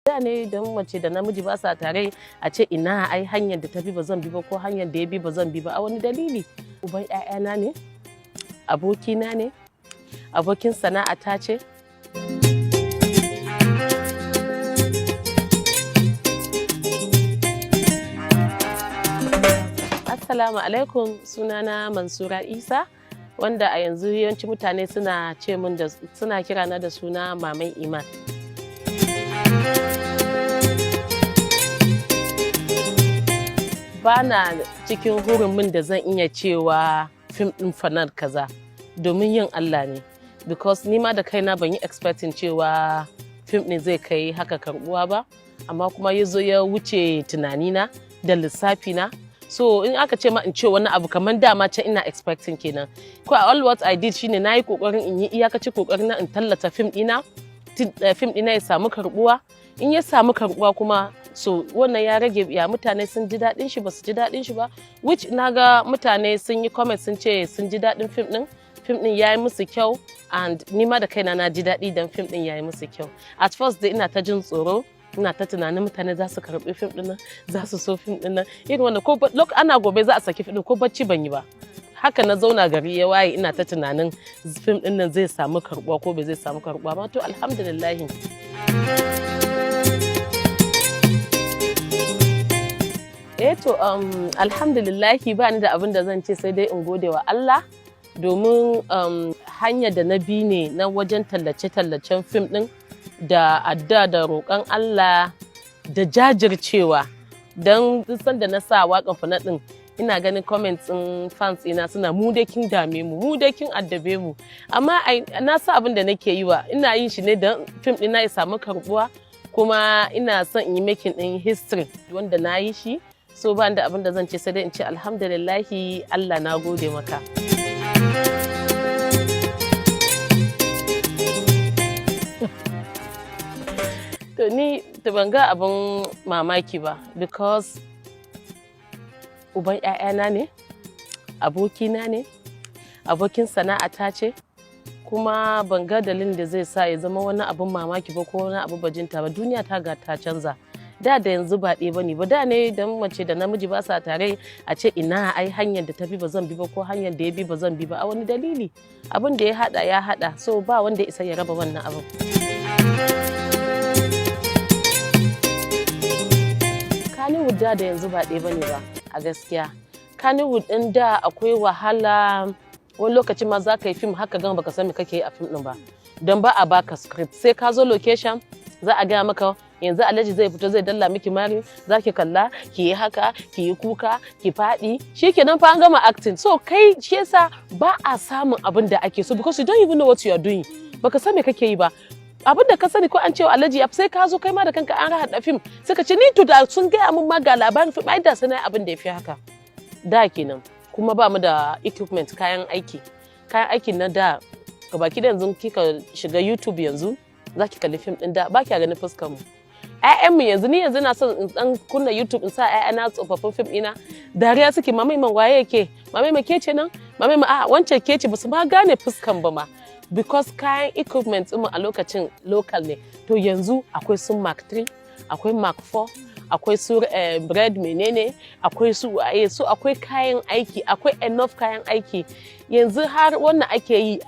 Da ne idan mace da namiji ba sa tare a ce ina ai hanyar da ta bi ba zan bi ba ko hanyar da ya bi ba zan bi ba a wani dalili. Uban 'ya'yana ne, abokina ne, abokin sana'ata ce. Assalamu alaikum, sunana Mansura Isa, wanda a yanzu yawanci mutane suna kirana da suna Maman Iman. Bana cikin hurumin da zan iya cewa fim ɗin fanar kaza domin yin Allah ne, because nima da kaina ban yi expecting cewa fim ɗin zai kai haka karɓuwa ba, amma kuma ya zo ya wuce tunanina da lissafina. So in aka ce ma in ce wani abu kamar dama can ina expecting kenan. Ko all what I did shine na yi kokarin in yi iyakaci kokarin na in tallata fim ɗina ya samu karɓuwa. In ya samu karɓuwa kuma so wannan ya rage ya mutane sun ji daɗin shi ba su ji daɗin shi ba, which naga mutane sun yi comment sun ce sun ji daɗin fim ɗin ya yi musu kyau, and nima da kaina na ji daɗi dan fim ɗin ya yi musu kyau. At first dai ina ta jin tsoro, ina ta tunanin mutane za su karɓi fim ɗin nan, za su so fim ɗin nan, irin wanda ko ana gobe za a saki fim ɗin ko bacci ban yi ba. Haka na zauna gari ya waye ina ta tunanin fim ɗin nan zai samu karɓuwa ko bai zai samu karɓuwa ba, to alhamdulillah. Alhamdulillahi ba ni da abin da zan ce sai dai in gode wa Allah, domin hanyar da na bi ne na wajen tallace-tallacen fim ɗin da adda da roƙon Allah da jajircewa. Don sanda na sa waƙan fana ɗin ina ganin comments ɗin fans ina suna mu dai kin dame mu dai kin addabe mu, amma na sa abin da nake yi wa ina yin shi ne don fim ɗin na ya samu karɓuwa, kuma ina son in yi making ɗin history wanda na yi shi. So ba da abin da zan ce sai dai in ce alhamdulillahi, Allah na gode maka. To ni da ban ga abin mamaki ba, because uban 'ya'yana ne, abokina ne, abokin sana'ata ce, kuma ban ga dalilin da zai sa ya zama wani abin mamaki ba ko wani abu bajinta ba. Duniya ta ga ta canza. Da yanzu ba ɗaya bane ba. Da ne idan mace da namiji ba sa tare a ce ina ai hanyar da ta bi ba zan bi ba ko hanyar da ya bi ba zan bi ba a wani dalili. Abin da ya haɗa, so ba wanda ya isa ya raba wannan abin. Kannywood da yanzu ba ɗaya bane ba a gaskiya. Kannywood ɗin da akwai wahala, wani lokaci ma za ka yi fim haka gama baka san me kake yi a fim ɗin ba, don ba a baka script. Sai ka zo location za a gaya maka yanzu Alhaji zai fito zai dalla miki mari, za ki kalla ki yi haka, ki yi kuka, ki faɗi, shikenan fa an gama acting. So kai shi yasa ba a samun abin da ake so, because you don't even know what you are doing. Baka san me kake yi ba. Abin da ka sani ko an cewa Alhaji sai ka zo kai ma da kanka an haɗa fim sai ka ce ni to da sun gaya min ma ga labarin fim ai da sanai abin da ya fi haka. Da kenan kuma ba mu da equipment, kayan aiki na da gabaki da yanzu kika shiga YouTube yanzu za ki kalli fim ɗin da ba kya ganin fuskar mu. ‘Ya'yanmu yanzu ni yanzu na son in dan kunna YouTube in sa ‘ya'yana tsofaffin fim ɗina, dariya suke, mamai man waye yake, mamai ma ke ce nan, mamai ma a wancan ke ce, basu ma gane fuskan ba ma, because kayan equipment mu a lokacin local ne. To yanzu akwai su Mark 3, akwai Mark 4, akwai su bread menene, akwai su akwai kayan aiki, akwai enough kayan aiki. Yanzu har wannan ake yi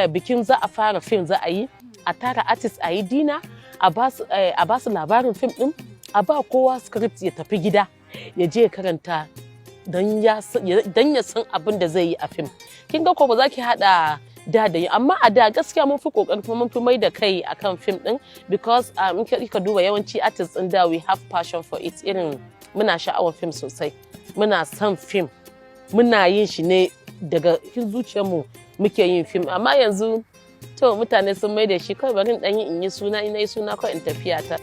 bikin za a fara fim za a yi, a tara artist a yi dina, a ba su labarin fim ɗin, a ba kowa script ya tafi gida ya je karanta don ya san abin da zai yi a fim. Kin ga ko ba za ki haɗa da yi, amma a da gaskiya mun fi ƙoƙari kuma mun fi mai da kai akan fim ɗin, because in ka duba yawanci artists ɗin da we have passion for it, irin muna sha'awar fim sosai, muna son fim, muna yin shi ne daga zuciyarmu muke yin fim. Amma yanzu to mutane sun mai da shi kawai bari in yi suna, ina yi suna kawai in tafiya ta.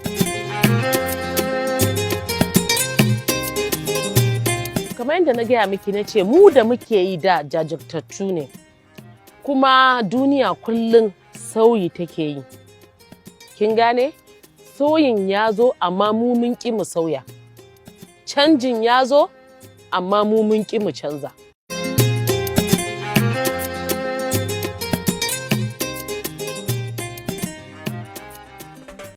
Kamar yadda na gaya miki na ce mu da muke yi da jajirtattu ne, kuma duniya kullum sauyi take yi. Kin gane? Sauyin ya zo amma mu mun ƙi mu sauya. Canjin ya zo amma mu mun ƙi mu canza.